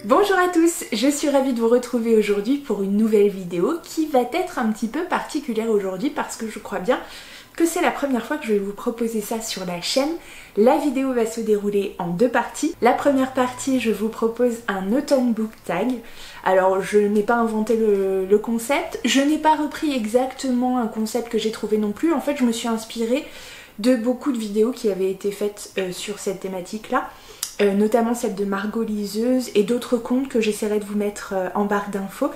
Bonjour à tous, je suis ravie de vous retrouver aujourd'hui pour une nouvelle vidéo qui va être un petit peu particulière aujourd'hui parce que je crois bien que c'est la première fois que je vais vous proposer ça sur la chaîne. La vidéo va se dérouler en deux parties. La première partie, je vous propose un automn book tag. Alors je n'ai pas inventé le concept, je n'ai pas repris exactement un concept que j'ai trouvé non plus. En fait je me suis inspirée de beaucoup de vidéos qui avaient été faites sur cette thématique là. Notamment celle de Margot Liseuse et d'autres comptes que j'essaierai de vous mettre en barre d'infos.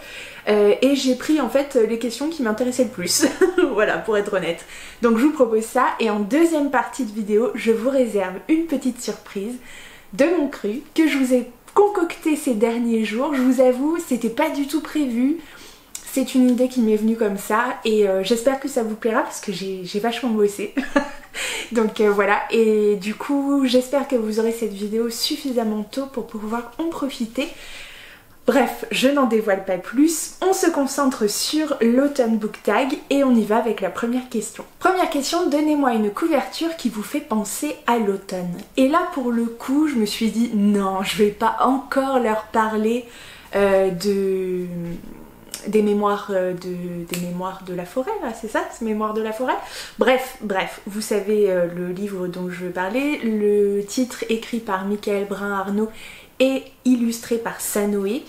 Et j'ai pris en fait les questions qui m'intéressaient le plus, voilà, pour être honnête. Donc je vous propose ça, et en deuxième partie de vidéo, je vous réserve une petite surprise de mon cru que je vous ai concocté ces derniers jours. Je vous avoue, c'était pas du tout prévu. C'est une idée qui m'est venue comme ça, et j'espère que ça vous plaira parce que j'ai vachement bossé. Donc voilà, et du coup j'espère que vous aurez cette vidéo suffisamment tôt pour pouvoir en profiter. Bref, je n'en dévoile pas plus, on se concentre sur l'automn book tag et on y va avec la première question. Première question, donnez-moi une couverture qui vous fait penser à l'automne. Et là pour le coup je me suis dit non, je vais pas encore leur parler des mémoires de la forêt, là, c'est ça? C'est Mémoires de la forêt? Bref, vous savez le livre dont je veux parler, le titre écrit par Michael Brun-Arnaud et illustré par Sanoé.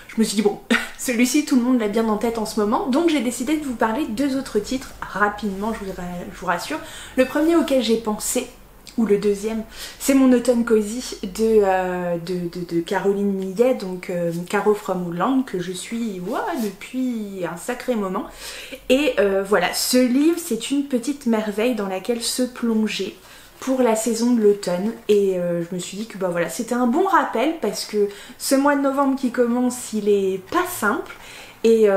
Je me suis dit bon, celui-ci tout le monde l'a bien en tête en ce moment, donc j'ai décidé de vous parler de deux autres titres rapidement, je vous rassure. Le premier auquel j'ai pensé, ou le deuxième, c'est mon automne cosy de Caroline Millet, donc Caro from Woodland, que je suis depuis un sacré moment. Et voilà, ce livre c'est une petite merveille dans laquelle se plonger pour la saison de l'automne, et je me suis dit que bah voilà, c'était un bon rappel parce que ce mois de novembre qui commence, il est pas simple. Et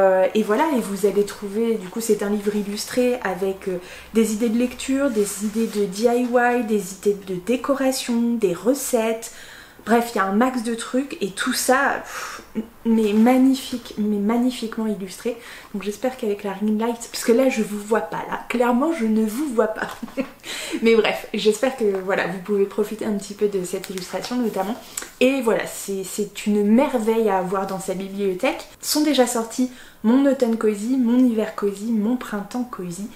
voilà, et vous allez trouver, du coup c'est un livre illustré avec des idées de lecture, des idées de DIY, des idées de décoration, des recettes, bref il y a un max de trucs et tout ça, mais magnifique, mais magnifiquement illustré. Donc j'espère qu'avec la ring light, parce que là je vous vois pas, là clairement je ne vous vois pas. Mais bref, j'espère que voilà, vous pouvez profiter un petit peu de cette illustration notamment. Et voilà, c'est une merveille à avoir dans sa bibliothèque. Sont déjà sortis mon automne cosy, mon hiver cosy, mon printemps cosy.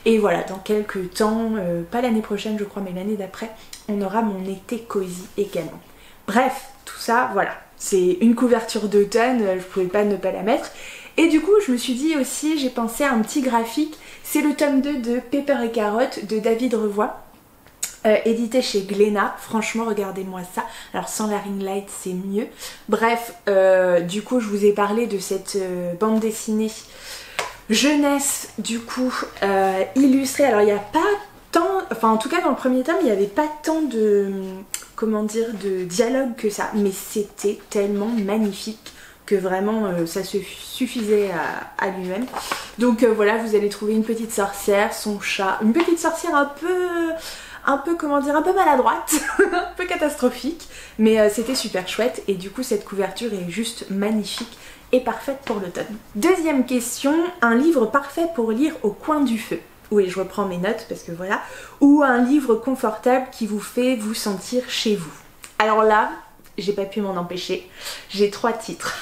Et voilà, dans quelques temps, pas l'année prochaine je crois, mais l'année d'après, on aura mon été cosy également. Bref, tout ça, voilà, c'est une couverture d'automne, je pouvais pas ne pas la mettre. Et du coup, je me suis dit aussi, j'ai pensé à un petit graphique, c'est le tome 2 de Pepper et Carotte de David Revoy, édité chez Glénat. Franchement, regardez-moi ça. Alors sans la ring light, c'est mieux. Bref, du coup, je vous ai parlé de cette bande dessinée jeunesse, du coup, illustrée. Alors, il n'y a pas tant, enfin en tout cas dans le premier tome, il n'y avait pas tant de, comment dire, de dialogue que ça. Mais c'était tellement magnifique que vraiment ça se suffisait à lui-même. Donc voilà, vous allez trouver une petite sorcière, son chat, une petite sorcière un peu comment dire, un peu maladroite, un peu catastrophique, mais c'était super chouette, et du coup cette couverture est juste magnifique et parfaite pour l'automne. Deuxième question, un livre parfait pour lire au coin du feu. Oui, je reprends mes notes parce que voilà. Ou un livre confortable qui vous fait vous sentir chez vous. Alors là, j'ai pas pu m'en empêcher. J'ai trois titres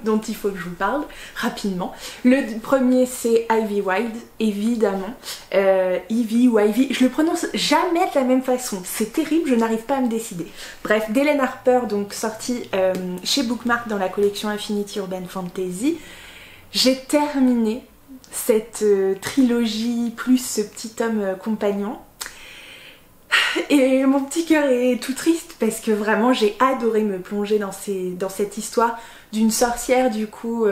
dont il faut que je vous parle rapidement. Le premier c'est Ivy Wild, évidemment. Ivy ou Ivy, je le prononce jamais de la même façon. C'est terrible, je n'arrive pas à me décider. Bref, d'Hélène Harper, donc sorti chez Bookmark dans la collection Infinity Urban Fantasy. J'ai terminé cette trilogie plus ce petit homme compagnon. Et mon petit cœur est tout triste parce que vraiment j'ai adoré me plonger dans cette histoire d'une sorcière du coup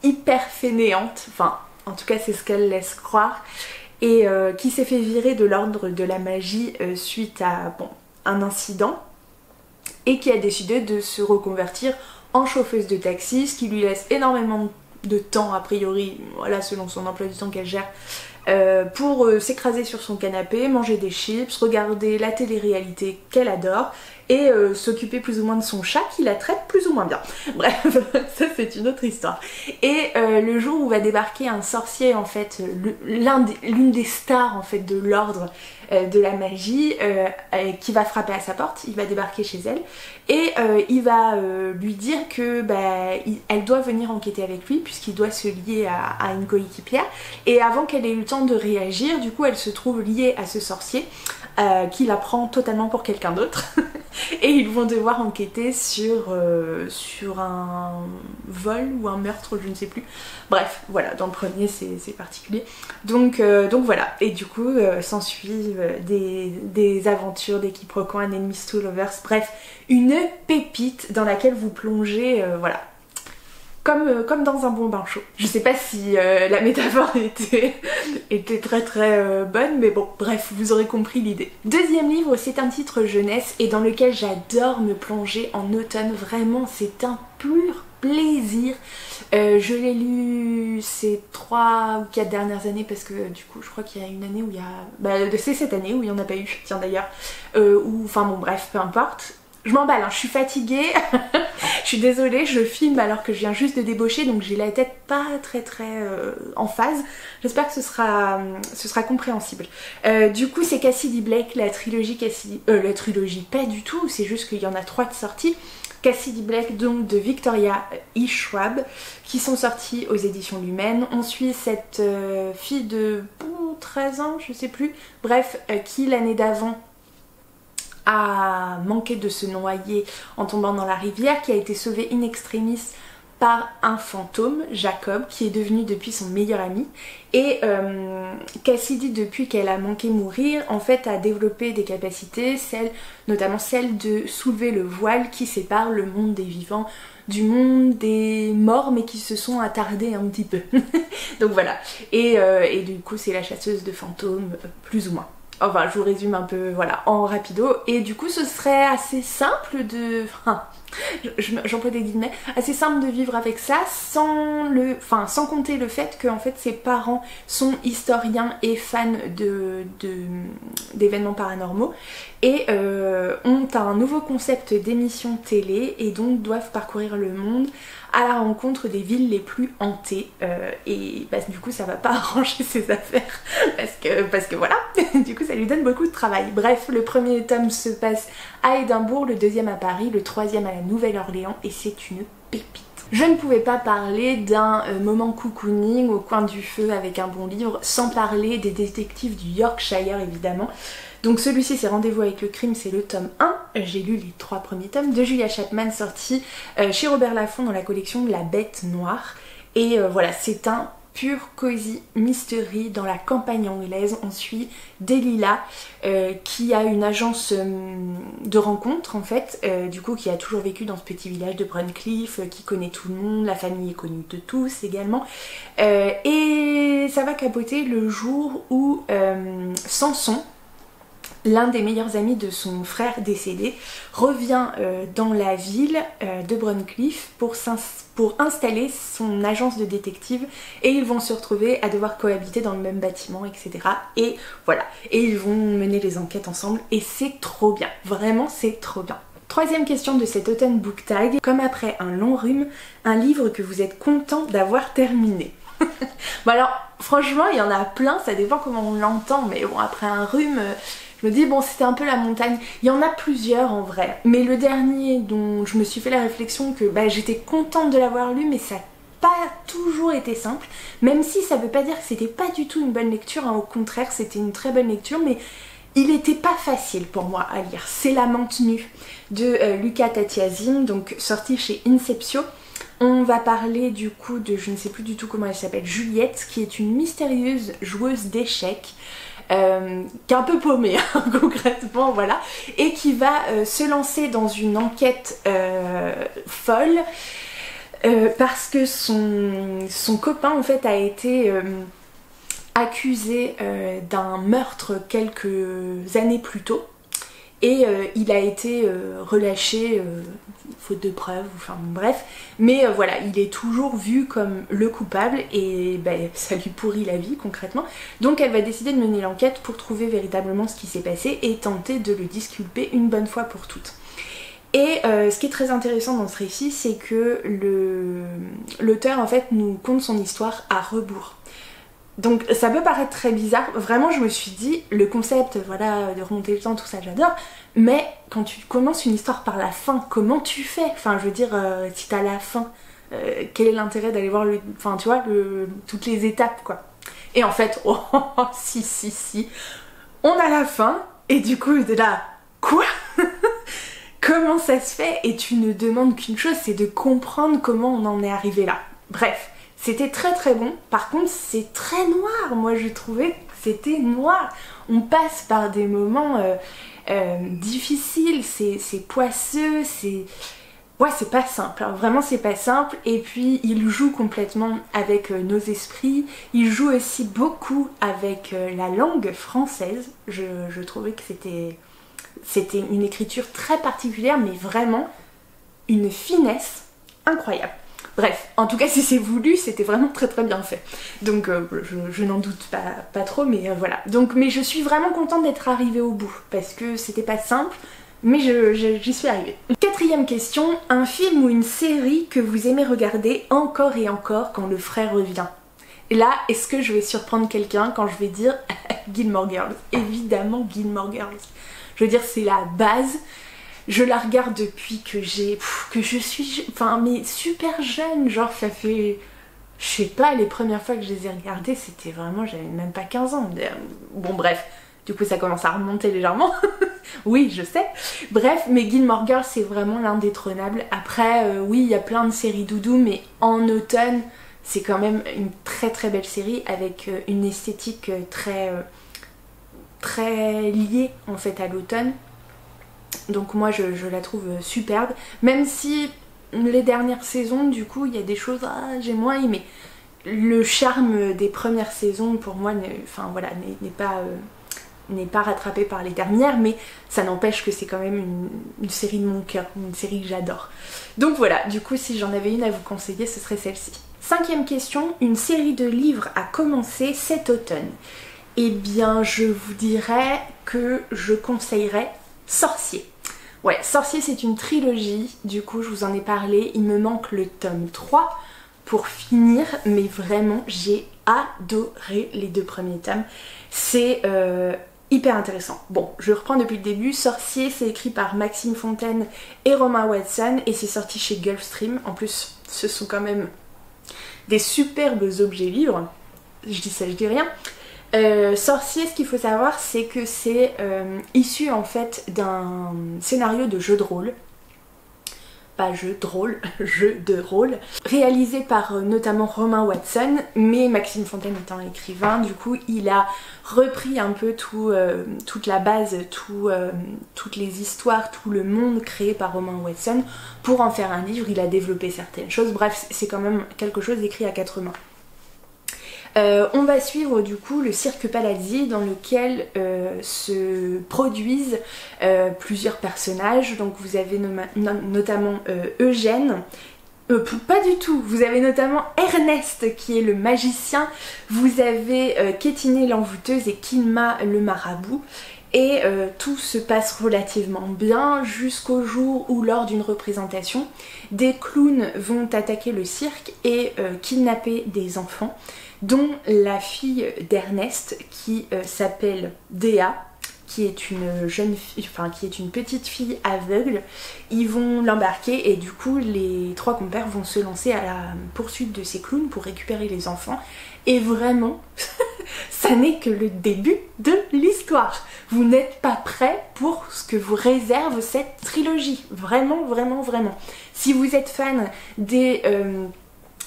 hyper fainéante, enfin en tout cas c'est ce qu'elle laisse croire, et qui s'est fait virer de l'ordre de la magie suite à un incident, et qui a décidé de se reconvertir en chauffeuse de taxi, ce qui lui laisse énormément de temps a priori, voilà, selon son emploi du temps qu'elle gère, pour s'écraser sur son canapé, manger des chips, regarder la télé-réalité qu'elle adore, et s'occuper plus ou moins de son chat qui la traite plus ou moins bien. Bref, ça c'est une autre histoire. Et le jour où va débarquer un sorcier en fait, l'une des stars en fait de l'ordre de la magie, qui va frapper à sa porte, il va débarquer chez elle et il va lui dire que elle doit venir enquêter avec lui puisqu'il doit se lier à une coéquipière, et avant qu'elle ait eu le temps de réagir, du coup elle se trouve liée à ce sorcier qui la prend totalement pour quelqu'un d'autre et ils vont devoir enquêter sur un vol ou un meurtre, je ne sais plus. Bref, voilà, dans le premier c'est particulier. Donc voilà, et du coup s'ensuivent des aventures, des quiproquos, un enemies to lovers, bref, une pépite dans laquelle vous plongez, voilà. Comme dans un bon bain chaud. Je sais pas si la métaphore était très très bonne, mais bon, bref, vous aurez compris l'idée. Deuxième livre, c'est un titre jeunesse et dans lequel j'adore me plonger en automne. Vraiment, c'est un pur plaisir. Je l'ai lu ces 3 ou 4 dernières années parce que du coup, je crois qu'il y a une année où il y a... c'est cette année où il n'y en a pas eu, tiens d'ailleurs. Enfin bon, bref, peu importe. Je m'emballe, hein, je suis fatiguée, je suis désolée, je filme alors que je viens juste de débaucher, donc j'ai la tête pas très en phase. J'espère que ce sera compréhensible. Du coup c'est Cassidy Blake, la trilogie Cassidy... la trilogie pas du tout, c'est juste qu'il y en a 3 de sorties. Cassidy Blake, donc de Victoria E. Schwab, qui sont sortis aux éditions Lumen. On suit cette fille de 13 ans, je sais plus, bref, qui l'année d'avant a manqué de se noyer en tombant dans la rivière, qui a été sauvée in extremis par un fantôme, Jacob, qui est devenu depuis son meilleur ami. Et Cassidy, depuis qu'elle a manqué mourir, en fait a développé des capacités, notamment celle de soulever le voile qui sépare le monde des vivants du monde des morts, mais qui se sont attardés un petit peu. Donc voilà, et du coup c'est la chasseuse de fantômes, plus ou moins. Enfin, je vous résume un peu, voilà, en rapido. Et du coup, ce serait assez simple de... Enfin, j'emploie des guillemets. Assez simple de vivre avec ça, sans compter le fait que, en fait, ses parents sont historiens et fans d'événements paranormaux. Et ont un nouveau concept d'émission télé et donc doivent parcourir le monde à la rencontre des villes les plus hantées, et du coup ça va pas arranger ses affaires parce que voilà, du coup ça lui donne beaucoup de travail. Bref, le premier tome se passe à Édimbourg, le deuxième à Paris, le troisième à la Nouvelle-Orléans et c'est une pépite. Je ne pouvais pas parler d'un moment cocooning au coin du feu avec un bon livre sans parler des détectives du Yorkshire évidemment. Donc celui-ci c'est Rendez-vous avec le crime, c'est le tome 1, j'ai lu les 3 premiers tomes de Julia Chapman sortis chez Robert Laffont dans la collection La Bête Noire. Et voilà, c'est un pur cosy mystery dans la campagne anglaise. On suit Delilah qui a une agence de rencontres en fait, du coup qui a toujours vécu dans ce petit village de Bruncliffe, qui connaît tout le monde, la famille est connue de tous également, et ça va capoter le jour où Samson, l'un des meilleurs amis de son frère décédé, revient dans la ville de Bruncliffe pour installer son agence de détective et ils vont se retrouver à devoir cohabiter dans le même bâtiment, etc. Et voilà, et ils vont mener les enquêtes ensemble et c'est trop bien, vraiment c'est trop bien. Troisième question de cet automne book tag, comme après un long rhume, un livre que vous êtes content d'avoir terminé. Bon alors, franchement il y en a plein, ça dépend comment on l'entend, mais bon après un rhume... Je me dis bon c'était un peu la montagne, il y en a plusieurs en vrai, mais le dernier dont je me suis fait la réflexion que j'étais contente de l'avoir lu mais ça n'a pas toujours été simple, même si ça veut pas dire que c'était pas du tout une bonne lecture, hein, au contraire c'était une très bonne lecture, mais il était pas facile pour moi à lire. C'est La Menthe Nue de Luca Tatiasim, donc sorti chez Inceptio. On va parler du coup de, je ne sais plus du tout comment elle s'appelle, Juliette, qui est une mystérieuse joueuse d'échecs, qui est un peu paumée hein, concrètement, voilà, et qui va se lancer dans une enquête folle parce que son copain en fait a été accusé d'un meurtre quelques années plus tôt. Et il a été relâché faute de preuves, enfin bref, mais voilà, il est toujours vu comme le coupable et ça lui pourrit la vie concrètement. Donc elle va décider de mener l'enquête pour trouver véritablement ce qui s'est passé et tenter de le disculper une bonne fois pour toutes. Et ce qui est très intéressant dans ce récit, c'est que l'auteur en fait nous conte son histoire à rebours. Donc ça peut paraître très bizarre, vraiment je me suis dit, le concept voilà de remonter le temps, tout ça j'adore, mais quand tu commences une histoire par la fin, comment tu fais? Enfin je veux dire, si t'as la fin, quel est l'intérêt d'aller voir enfin tu vois, toutes les étapes quoi. Et en fait, oh si, on a la fin, et du coup de là, quoi? Comment ça se fait? Et tu ne demandes qu'une chose, c'est de comprendre comment on en est arrivé là. Bref. C'était très très bon, par contre c'est très noir, moi je trouvais que c'était noir. On passe par des moments difficiles, c'est poisseux, c'est... Ouais c'est pas simple, hein. Vraiment c'est pas simple. Et puis il joue complètement avec nos esprits, il joue aussi beaucoup avec la langue française. Je trouvais que c'était une écriture très particulière, mais vraiment une finesse incroyable. Bref, en tout cas si c'est voulu, c'était vraiment très très bien fait. Donc je n'en doute pas trop, mais voilà. Donc, mais je suis vraiment contente d'être arrivée au bout, parce que c'était pas simple, mais j'y suis arrivée. Quatrième question, un film ou une série que vous aimez regarder encore et encore quand le frère revient? Et là, est-ce que je vais surprendre quelqu'un quand je vais dire Gilmore Girls? Évidemment Gilmore Girls. Je veux dire, c'est la base. Je la regarde depuis que je suis, enfin mais super jeune, genre ça fait, je sais pas, les premières fois que je les ai regardées, c'était vraiment, j'avais même pas 15 ans. Bon bref, du coup ça commence à remonter légèrement, oui je sais. Bref, mais Gilmore Girls c'est vraiment l'indétrônable. Après, oui il y a plein de séries doudou, mais en automne, c'est quand même une très très belle série avec une esthétique très liée en fait à l'automne. Donc moi je la trouve superbe, même si les dernières saisons du coup il y a des choses j'ai moins aimé. Le charme des premières saisons pour moi n'est pas rattrapé par les dernières, mais ça n'empêche que c'est quand même une série de mon cœur, une série que j'adore. Donc voilà, du coup si j'en avais une à vous conseiller, ce serait celle-ci. Cinquième question, une série de livres à commencer cet automne. Eh bien je vous dirais que je conseillerais Sorcier. Ouais, Sorcier c'est une trilogie, du coup je vous en ai parlé, il me manque le tome 3 pour finir, mais vraiment j'ai adoré les 2 premiers tomes, c'est hyper intéressant. Bon, je reprends depuis le début. Sorcier c'est écrit par Maxime Fontaine et Romain Watson et c'est sorti chez Gulfstream. En plus ce sont quand même des superbes objets livres, je dis ça, je dis rien. Sorcier, ce qu'il faut savoir, c'est que c'est issu en fait d'un scénario de jeu de rôle. Pas jeu de rôle, jeu de rôle. Réalisé par notamment Romain Watson, mais Maxime Fontaine étant écrivain, du coup il a repris un peu toute la base, toutes les histoires, tout le monde créé par Romain Watson pour en faire un livre. Il a développé certaines choses, bref c'est quand même quelque chose écrit à 4 mains. On va suivre du coup le cirque Palazzi dans lequel se produisent plusieurs personnages. Donc vous avez notamment Eugène, pas du tout, vous avez notamment Ernest qui est le magicien, vous avez Kétiné l'envoûteuse et Kilma le marabout. Et tout se passe relativement bien jusqu'au jour où lors d'une représentation, des clowns vont attaquer le cirque et kidnapper des enfants, dont la fille d'Ernest qui s'appelle Déa, qui est une jeune fille, enfin qui est une petite fille aveugle. Ils vont l'embarquer et du coup les 3 compères vont se lancer à la poursuite de ces clowns pour récupérer les enfants. Et vraiment, ça n'est que le début de l'histoire. Vous n'êtes pas prêts pour ce que vous réserve cette trilogie. Vraiment, vraiment, vraiment. Si vous êtes fan des...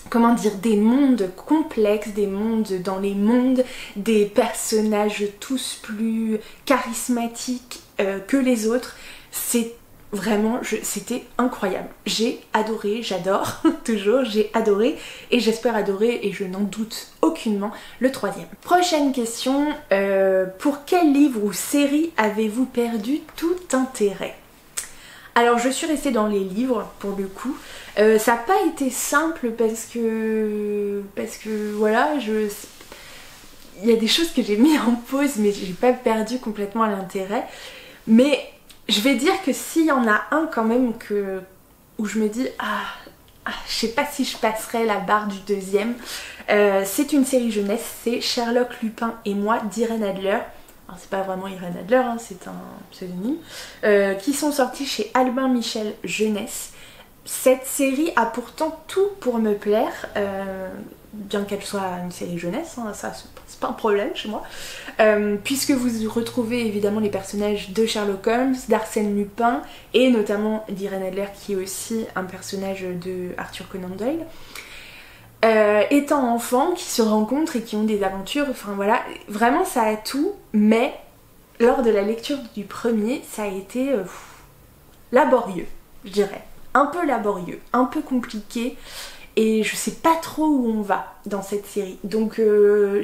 comment dire, des mondes complexes, des mondes dans les mondes, des personnages tous plus charismatiques que les autres, c'est vraiment, c'était incroyable. J'ai adoré, j'adore, toujours, j'ai adoré et j'espère adorer, et je n'en doute aucunement, le 3e. Prochaine question, pour quel livre ou série avez-vous perdu tout intérêt? Alors je suis restée dans les livres pour le coup. Ça n'a pas été simple parce que voilà, il y a des choses que j'ai mis en pause, mais j'ai pas perdu complètement l'intérêt. Mais je vais dire que s'il y en a un quand même où je me dis je sais pas si je passerai la barre du deuxième, c'est une série jeunesse, c'est Sherlock, Lupin et moi d'Irène Adler. Alors c'est pas vraiment Irène Adler, hein, c'est un pseudonyme, qui sont sortis chez Albin Michel Jeunesse. Cette série a pourtant tout pour me plaire, bien qu'elle soit une série jeunesse, hein, ça c'est pas un problème chez moi, puisque vous retrouvez évidemment les personnages de Sherlock Holmes, d'Arsène Lupin et notamment d'Irène Adler qui est aussi un personnage de Arthur Conan Doyle. Étant enfants qui se rencontrent et qui ont des aventures, enfin voilà, vraiment ça a tout, mais lors de la lecture du premier, ça a été laborieux, je dirais. Un peu laborieux, un peu compliqué, et je sais pas trop où on va dans cette série. Donc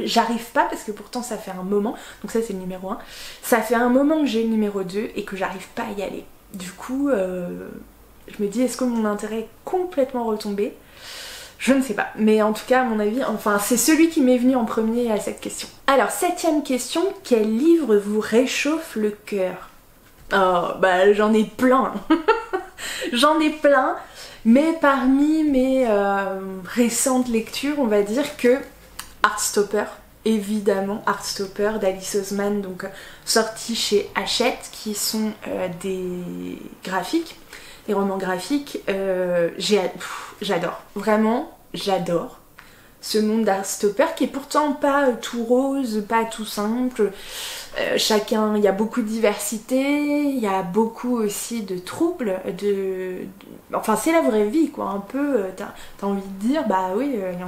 j'arrive pas, parce que pourtant ça fait un moment, donc ça c'est le numéro 1, ça fait un moment que j'ai le numéro 2 et que j'arrive pas à y aller. Du coup, je me dis, est-ce que mon intérêt est complètement retombé ? Je ne sais pas, mais en tout cas à mon avis, enfin c'est celui qui m'est venu en premier à cette question. Alors 7ème question, quel livre vous réchauffe le cœur ? Oh bah j'en ai plein. J'en ai plein, mais parmi mes récentes lectures, on va dire que Heartstopper, évidemment, Heartstopper d'Alice Oseman, donc sorti chez Hachette, qui sont des graphiques, des romans graphiques. J'adore, vraiment, j'adore ce monde d'Heartstopper qui est pourtant pas tout rose, pas tout simple. Il y a beaucoup de diversité, il y a beaucoup aussi de troubles, enfin c'est la vraie vie quoi, un peu, t'as envie de dire, bah oui, il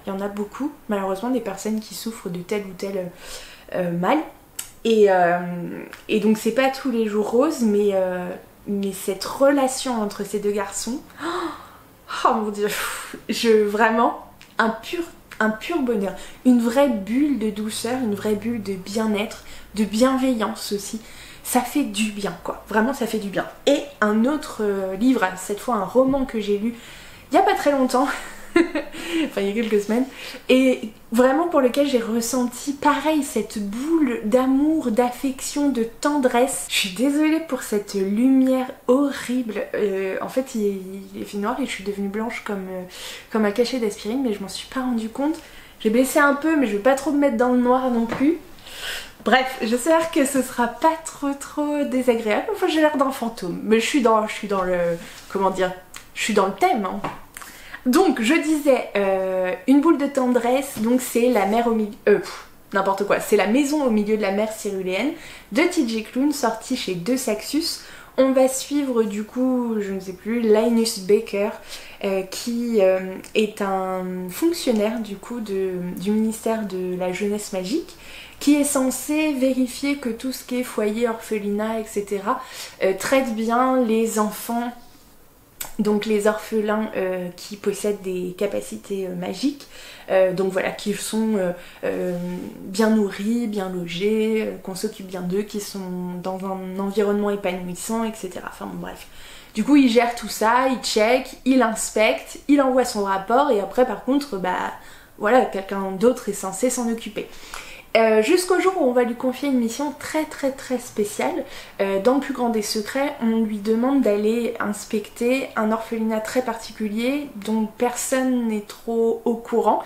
y en a beaucoup, malheureusement des personnes qui souffrent de tel ou tel mal, et donc c'est pas tous les jours rose, mais cette relation entre ces deux garçons, oh mon dieu, vraiment, un pur bonheur, une vraie bulle de douceur, une vraie bulle de bien-être, de bienveillance aussi. Ça fait du bien quoi, vraiment ça fait du bien. Et un autre livre, cette fois un roman que j'ai lu il n'y a pas très longtemps, enfin il y a quelques semaines, et vraiment pour lequel j'ai ressenti pareil cette boule d'amour, d'affection, de tendresse. Je suis désolée pour cette lumière horrible, en fait il est fait noir et je suis devenue blanche comme un cachet d'aspirine, mais je m'en suis pas rendu compte. J'ai baissé un peu mais je veux pas trop me mettre dans le noir non plus. Bref, j'espère que ce sera pas trop désagréable. Enfin j'ai l'air d'un fantôme, mais je suis dans le, comment dire, je suis dans le thème hein. Donc je disais une boule de tendresse, donc c'est la mer au milieu, n'importe quoi, c'est la maison au milieu de la mer Céruléenne de T.J. Klune, sortie chez De Saxus. On va suivre du coup, je ne sais plus, Linus Baker, qui est un fonctionnaire du coup du ministère de la jeunesse magique, qui est censé vérifier que tout ce qui est foyer, orphelinat, etc. Traite bien les enfants, donc les orphelins qui possèdent des capacités magiques, donc voilà, qui sont bien nourris, bien logés, qu'on s'occupe bien d'eux, qui sont dans un environnement épanouissant, etc. Enfin bon, bref. Du coup il gère tout ça, il check, il inspecte, il envoie son rapport et après par contre bah voilà, quelqu'un d'autre est censé s'en occuper. Jusqu'au jour où on va lui confier une mission très spéciale. Dans le plus grand des secrets, on lui demande d'aller inspecter un orphelinat très particulier dont personne n'est trop au courant,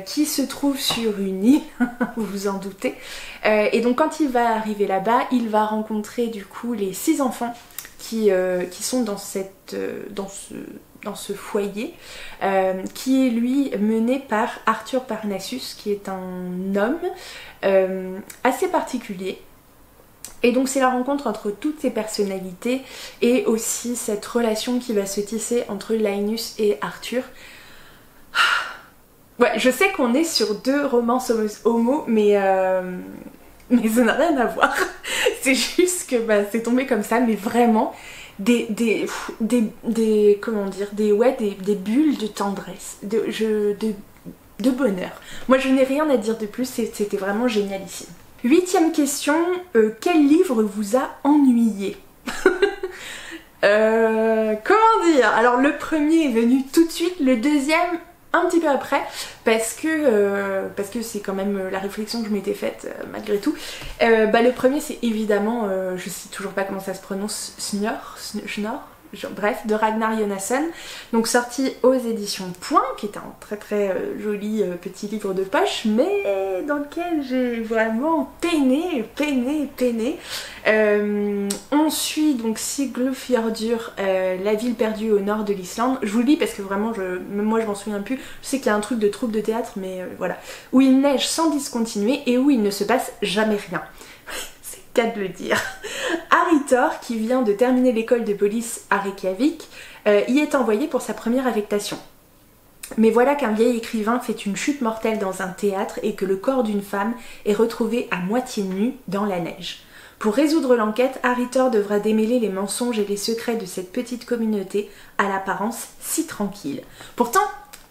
qui se trouve sur une île, vous vous en doutez. Et donc quand il va arriver là-bas, il va rencontrer du coup les 6 enfants qui sont dans ce foyer, qui est lui mené par Arthur Parnassus, qui est un homme assez particulier. Et donc c'est la rencontre entre toutes ces personnalités et aussi cette relation qui va se tisser entre Linus et Arthur. Ouais, je sais qu'on est sur 2 romances homo, mais ça n'a rien à voir. C'est juste que bah, c'est tombé comme ça, mais vraiment des comment dire, des bulles de tendresse, de bonheur. Moi je n'ai rien à dire de plus, c'était vraiment génialissime. 8ème question, quel livre vous a ennuyé? Comment dire? Alors le premier est venu tout de suite, le deuxième, un petit peu après parce que c'est quand même la réflexion que je m'étais faite malgré tout. Le premier c'est évidemment, je sais toujours pas comment ça se prononce, Schnorr, bref, de Ragnar Jonasson, donc sorti aux éditions Point, qui est un très très joli petit livre de poche, mais dans lequel j'ai vraiment peiné. On suit donc Siglufjordur, la ville perdue au nord de l'Islande. Je vous le lis parce que vraiment, même moi je m'en souviens plus, je sais qu'il y a un truc de troupe de théâtre, mais voilà, où il neige sans discontinuer et où il ne se passe jamais rien. De le dire. Harry Thor, qui vient de terminer l'école de police à Reykjavik, y est envoyé pour sa première affectation. Mais voilà qu'un vieil écrivain fait une chute mortelle dans un théâtre et que le corps d'une femme est retrouvé à moitié nu dans la neige. Pour résoudre l'enquête, Harry Thor devra démêler les mensonges et les secrets de cette petite communauté à l'apparence si tranquille. Pourtant,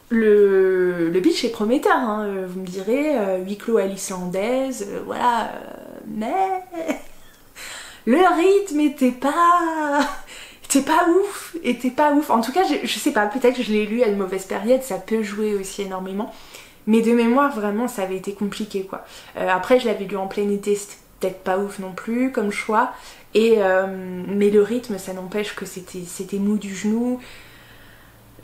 le pitch est prometteur, hein, vous me direz, huis clos à l'islandaise, voilà, mais le rythme était pas ouf. En tout cas, je sais pas, peut-être que je l'ai lu à une mauvaise période, ça peut jouer aussi énormément, mais de mémoire, vraiment, ça avait été compliqué, quoi. Après, je l'avais lu en plein été, c'était peut-être pas ouf non plus comme choix, mais le rythme, ça n'empêche que c'était mou du genou.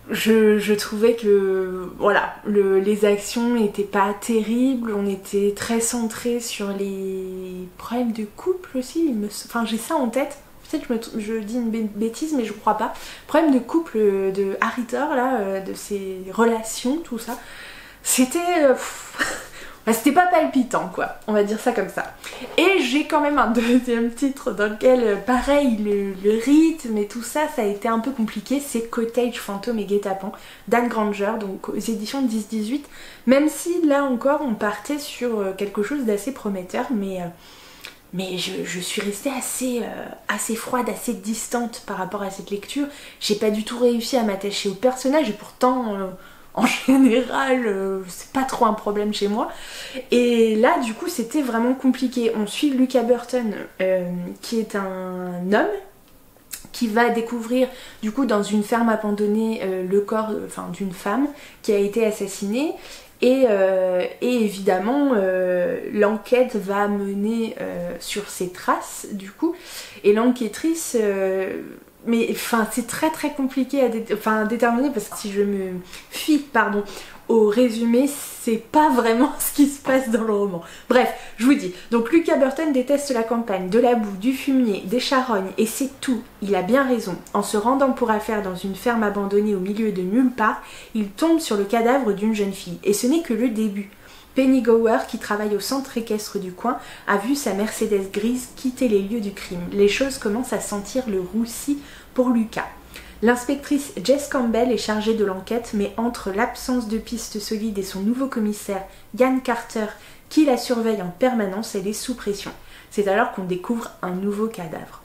Je trouvais que voilà, les actions n'étaient pas terribles, on était très centré sur les problèmes de couple aussi, enfin j'ai ça en tête, peut-être que je dis une bêtise mais je crois pas. Problème de couple de Harry Thor là, de ses relations, tout ça, c'était... c'était pas palpitant quoi, on va dire ça comme ça. Et j'ai quand même un deuxième titre dans lequel, pareil, le rythme et tout ça, ça a été un peu compliqué, c'est Cottage, Fantôme et Guet-apens d'Anne Granger, donc aux éditions 10-18, même si là encore on partait sur quelque chose d'assez prometteur, mais je suis restée assez froide, assez distante par rapport à cette lecture. J'ai pas du tout réussi à m'attacher au personnage et pourtant... en général, c'est pas trop un problème chez moi. Et là, du coup, c'était vraiment compliqué. On suit Lucas Burton, qui est un homme qui va découvrir, du coup, dans une ferme abandonnée, le corps d'une femme qui a été assassinée. Et évidemment, l'enquête va mener sur ses traces, du coup. Et l'enquêtrice... mais enfin c'est très très compliqué à déterminer parce que si je me fie au résumé, c'est pas vraiment ce qui se passe dans le roman. Bref, je vous dis, donc Lucas Burton déteste la campagne, de la boue, du fumier, des charognes, et c'est tout, il a bien raison. En se rendant pour affaire dans une ferme abandonnée au milieu de nulle part, il tombe sur le cadavre d'une jeune fille, et ce n'est que le début. Penny Gower, qui travaille au centre équestre du coin, a vu sa Mercedes grise quitter les lieux du crime. Les choses commencent à sentir le roussi pour Lucas. L'inspectrice Jess Campbell est chargée de l'enquête, mais entre l'absence de pistes solides et son nouveau commissaire, Ian Carter, qui la surveille en permanence, elle est sous pression. C'est alors qu'on découvre un nouveau cadavre.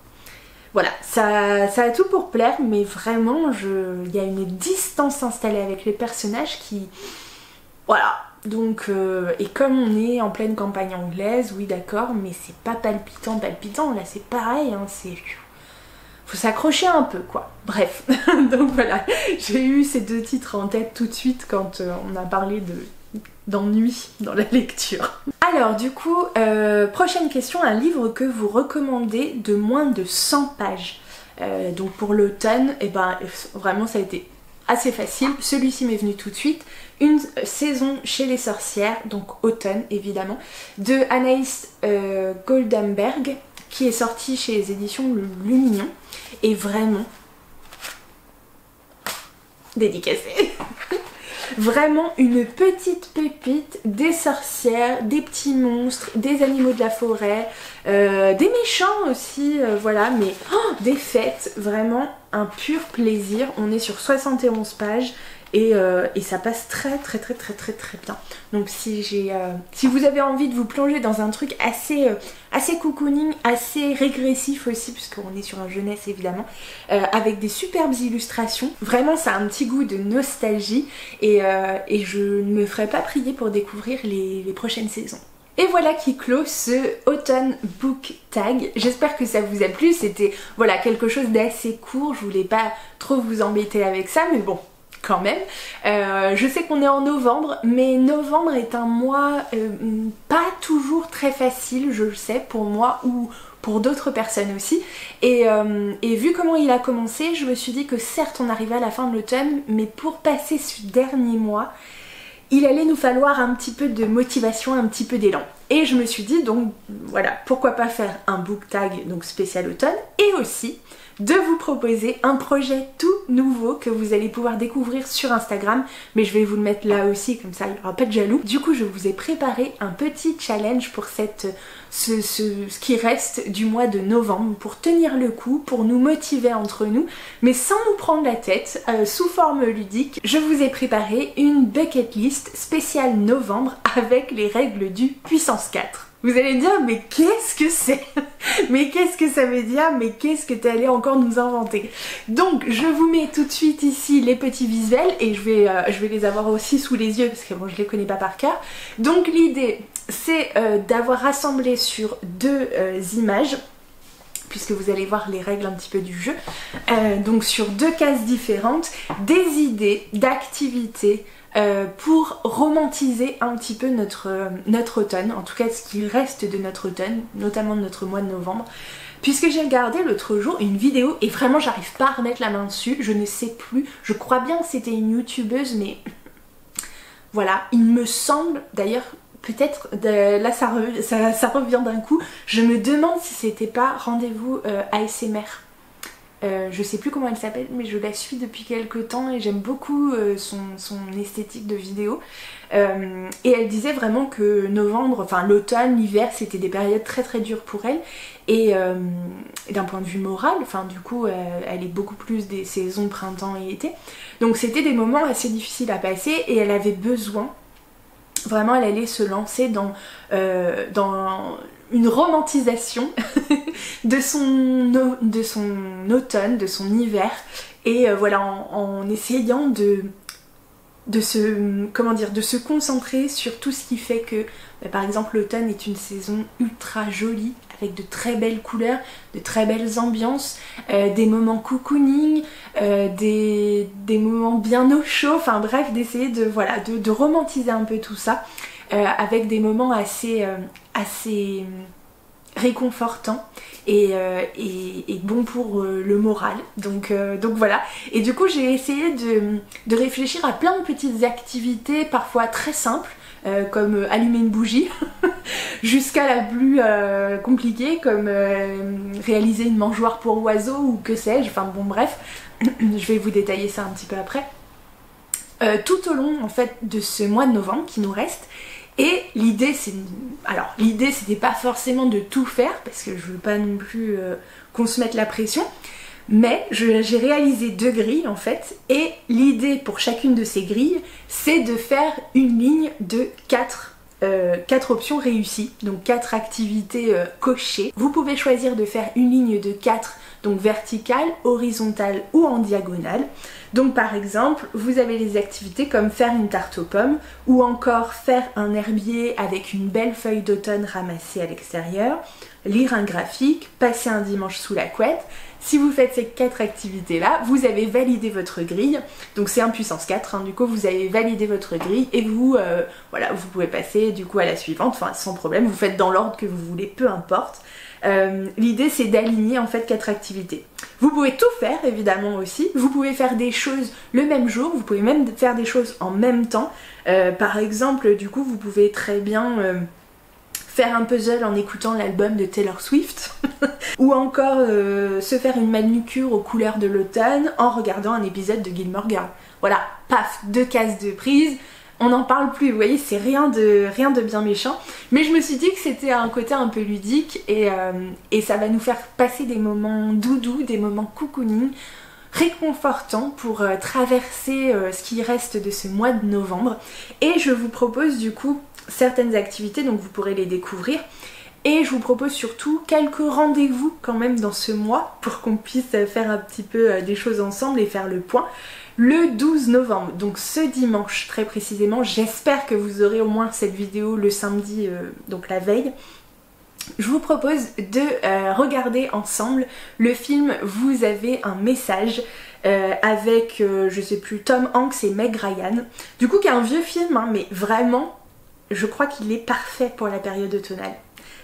Voilà, ça a tout pour plaire, mais vraiment, il y a une distance installée avec les personnages qui... Voilà. Donc, et comme on est en pleine campagne anglaise, oui d'accord, mais c'est pas palpitant, là c'est pareil, hein, faut s'accrocher un peu quoi. Bref, donc voilà, j'ai eu ces deux titres en tête tout de suite quand on a parlé d'ennui dans la lecture. Alors du coup, prochaine question, un livre que vous recommandez de moins de 100 pages. Donc pour l'automne, et vraiment ça a été assez facile, celui-ci m'est venu tout de suite. Une saison chez les sorcières, donc automne évidemment, de Anaïs Goldenberg, qui est sortie chez les éditions Lumignon, et vraiment dédicacée. Vraiment une petite pépite, des sorcières, des petits monstres, des animaux de la forêt, des méchants aussi, voilà, mais des fêtes, vraiment un pur plaisir. On est sur 71 pages et ça passe très bien. Donc si vous avez envie de vous plonger dans un truc assez cocooning, assez régressif aussi, puisqu'on est sur un jeunesse évidemment, avec des superbes illustrations, vraiment ça a un petit goût de nostalgie et je ne me ferai pas prier pour découvrir les prochaines saisons. Et voilà qui clôt ce Autumn Book Tag. J'espère que ça vous a plu, c'était voilà quelque chose d'assez court, je voulais pas trop vous embêter avec ça, mais bon, quand même. Je sais qu'on est en novembre, mais novembre est un mois pas toujours très facile, je le sais, pour moi ou pour d'autres personnes aussi. Et vu comment il a commencé, je me suis dit que certes on arrivait à la fin de l'automne, mais pour passer ce dernier mois, il allait nous falloir un petit peu de motivation, un petit peu d'élan. Et je me suis dit donc voilà, pourquoi pas faire un book tag donc spécial automne, et aussi de vous proposer un projet tout nouveau que vous allez pouvoir découvrir sur Instagram, mais je vais vous le mettre là aussi, comme ça il n'y aura pas de jaloux. Du coup je vous ai préparé un petit challenge pour ce qui reste du mois de novembre, pour tenir le coup, pour nous motiver entre nous, mais sans nous prendre la tête, sous forme ludique. Je vous ai préparé une bucket list spéciale novembre avec les règles du puissance 4. Vous allez me dire, mais qu'est-ce que c'est? Mais qu'est-ce que ça veut dire? Mais qu'est-ce que t'es allé encore nous inventer? Donc je vous mets tout de suite ici les petits visuels, et je vais les avoir aussi sous les yeux parce que bon, je les connais pas par cœur. Donc l'idée c'est d'avoir rassemblé sur deux images, puisque vous allez voir les règles un petit peu du jeu, donc sur deux cases différentes, des idées d'activités pour romantiser un petit peu notre automne, en tout cas ce qui reste de notre automne, notamment de notre mois de novembre, puisque j'ai regardé l'autre jour une vidéo et vraiment j'arrive pas à remettre la main dessus, je ne sais plus, je crois bien que c'était une youtubeuse, mais voilà, il me semble d'ailleurs, peut-être, là ça revient d'un coup, je me demande si c'était pas Rendez-vous ASMR. Je sais plus comment elle s'appelle, mais je la suis depuis quelques temps et j'aime beaucoup son esthétique de vidéo. Et elle disait vraiment que novembre, enfin l'automne, l'hiver, c'était des périodes très très dures pour elle. Et d'un point de vue moral, enfin du coup, elle est beaucoup plus des saisons printemps et été. Donc c'était des moments assez difficiles à passer et elle avait besoin, vraiment elle allait se lancer dans une romantisation de son automne, de son hiver, et voilà, en essayant de se concentrer sur tout ce qui fait que par exemple l'automne est une saison ultra jolie, avec de très belles couleurs, de très belles ambiances, des moments cocooning, des moments bien au chaud, enfin bref, d'essayer de romantiser un peu tout ça, avec des moments assez réconfortants et bon pour le moral. Donc voilà. Et du coup j'ai essayé de réfléchir à plein de petites activités, parfois très simples, comme allumer une bougie, jusqu'à la plus compliquée, comme réaliser une mangeoire pour oiseaux ou que sais-je, enfin bon bref, je vais vous détailler ça un petit peu après. Tout au long en fait de ce mois de novembre qui nous reste. Et l'idée c'était pas forcément de tout faire, parce que je veux pas non plus qu'on se mette la pression, mais j'ai réalisé 2 grilles en fait, et l'idée pour chacune de ces grilles, c'est de faire une ligne de 4 options réussies, donc 4 activités cochées. Vous pouvez choisir de faire une ligne de 4, donc verticale, horizontale ou en diagonale. Donc par exemple, vous avez les activités comme faire une tarte aux pommes, ou encore faire un herbier avec une belle feuille d'automne ramassée à l'extérieur, lire un graphique, passer un dimanche sous la couette. Si vous faites ces 4 activités là, vous avez validé votre grille, donc c'est un puissance 4, hein, du coup vous avez validé votre grille et vous pouvez passer du coup à la suivante, enfin sans problème, vous faites dans l'ordre que vous voulez, peu importe. L'idée c'est d'aligner en fait 4 activités. Vous pouvez tout faire évidemment aussi, vous pouvez faire des choses le même jour, vous pouvez même faire des choses en même temps. Par exemple, du coup vous pouvez très bien faire un puzzle en écoutant l'album de Taylor Swift ou encore se faire une manucure aux couleurs de l'automne en regardant un épisode de Gilmore Girls. Voilà, paf, 2 cases de prise, on n'en parle plus, vous voyez, c'est rien de bien méchant, mais je me suis dit que c'était un côté un peu ludique et ça va nous faire passer des moments doudous, des moments cocooning, réconfortants pour traverser ce qui reste de ce mois de novembre. Et je vous propose du coup certaines activités, donc vous pourrez les découvrir, et je vous propose surtout quelques rendez-vous quand même dans ce mois pour qu'on puisse faire un petit peu des choses ensemble et faire le point. Le 12 novembre, donc ce dimanche très précisément, j'espère que vous aurez au moins cette vidéo le samedi, donc la veille. je vous propose de regarder ensemble le film Vous avez un message avec, je sais plus, Tom Hanks et Meg Ryan. Du coup, qui est un vieux film, hein, mais vraiment, je crois qu'il est parfait pour la période automnale.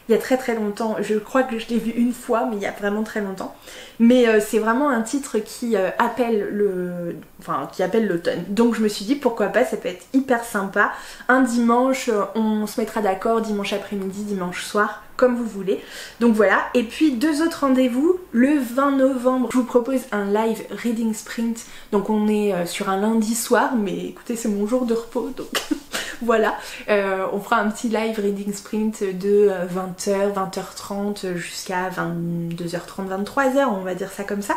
Il y a très très longtemps, je crois que je l'ai vu une fois, mais il y a vraiment très longtemps. Mais c'est vraiment un titre qui appelle l'automne. Donc je me suis dit pourquoi pas, ça peut être hyper sympa. Un dimanche, on se mettra d'accord, dimanche après-midi, dimanche soir, comme vous voulez. Donc voilà, et puis 2 autres rendez-vous. Le 20 novembre, je vous propose un live reading sprint. Donc on est sur un lundi soir, mais écoutez, c'est mon jour de repos, donc voilà. On fera un petit live reading sprint de 20h, 20h30 jusqu'à 22h30, 23h, on va dire ça comme ça.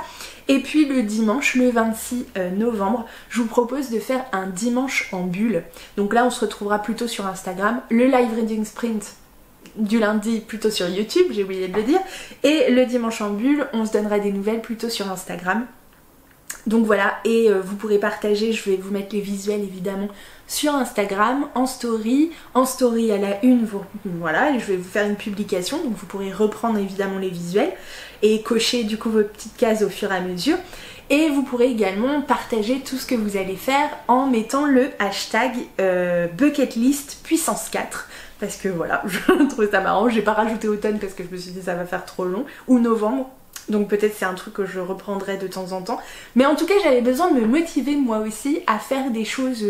Et puis le dimanche, le 26 novembre, je vous propose de faire un dimanche en bulle. Donc là, on se retrouvera plutôt sur Instagram. Le live reading sprint du lundi plutôt sur YouTube, j'ai oublié de le dire, et le dimanche en bulle, on se donnera des nouvelles plutôt sur Instagram. Donc voilà, et vous pourrez partager, je vais vous mettre les visuels évidemment sur Instagram, en story à la une, voilà, et je vais vous faire une publication, donc vous pourrez reprendre évidemment les visuels et cocher du coup vos petites cases au fur et à mesure. Et vous pourrez également partager tout ce que vous allez faire en mettant le hashtag bucketlist puissance 4. Parce que voilà, je trouvais ça marrant, j'ai pas rajouté automne parce que je me suis dit ça va faire trop long, ou novembre, donc peut-être c'est un truc que je reprendrai de temps en temps. Mais en tout cas j'avais besoin de me motiver moi aussi à faire des choses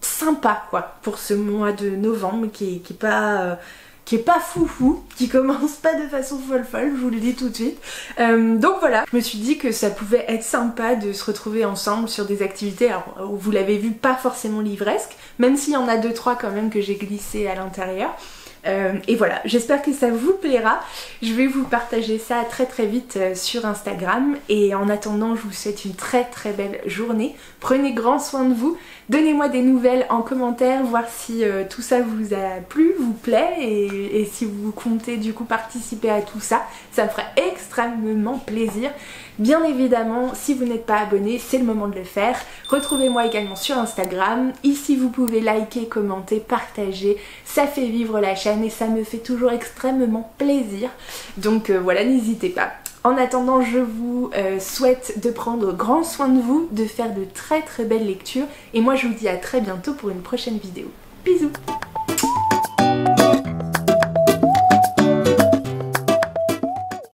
sympas quoi, pour ce mois de novembre qui est pas foufou, qui commence pas de façon folle, je vous le dis tout de suite. Donc voilà, je me suis dit que ça pouvait être sympa de se retrouver ensemble sur des activités, alors vous l'avez vu, pas forcément livresques, même s'il y en a 2-3 quand même que j'ai glissé à l'intérieur. Et voilà, j'espère que ça vous plaira. Je vais vous partager ça très très vite sur Instagram. Et en attendant, je vous souhaite une très très belle journée. Prenez grand soin de vous. Donnez-moi des nouvelles en commentaire, voir si tout ça vous a plu, vous plaît, et si vous comptez du coup participer à tout ça. Ça me ferait extrêmement plaisir. Bien évidemment, si vous n'êtes pas abonné, c'est le moment de le faire. Retrouvez-moi également sur Instagram. Ici, vous pouvez liker, commenter, partager. Ça fait vivre la chaîne et ça me fait toujours extrêmement plaisir. Donc voilà, n'hésitez pas. En attendant, je vous souhaite de prendre grand soin de vous, de faire de très très belles lectures. Et moi, je vous dis à très bientôt pour une prochaine vidéo. Bisous!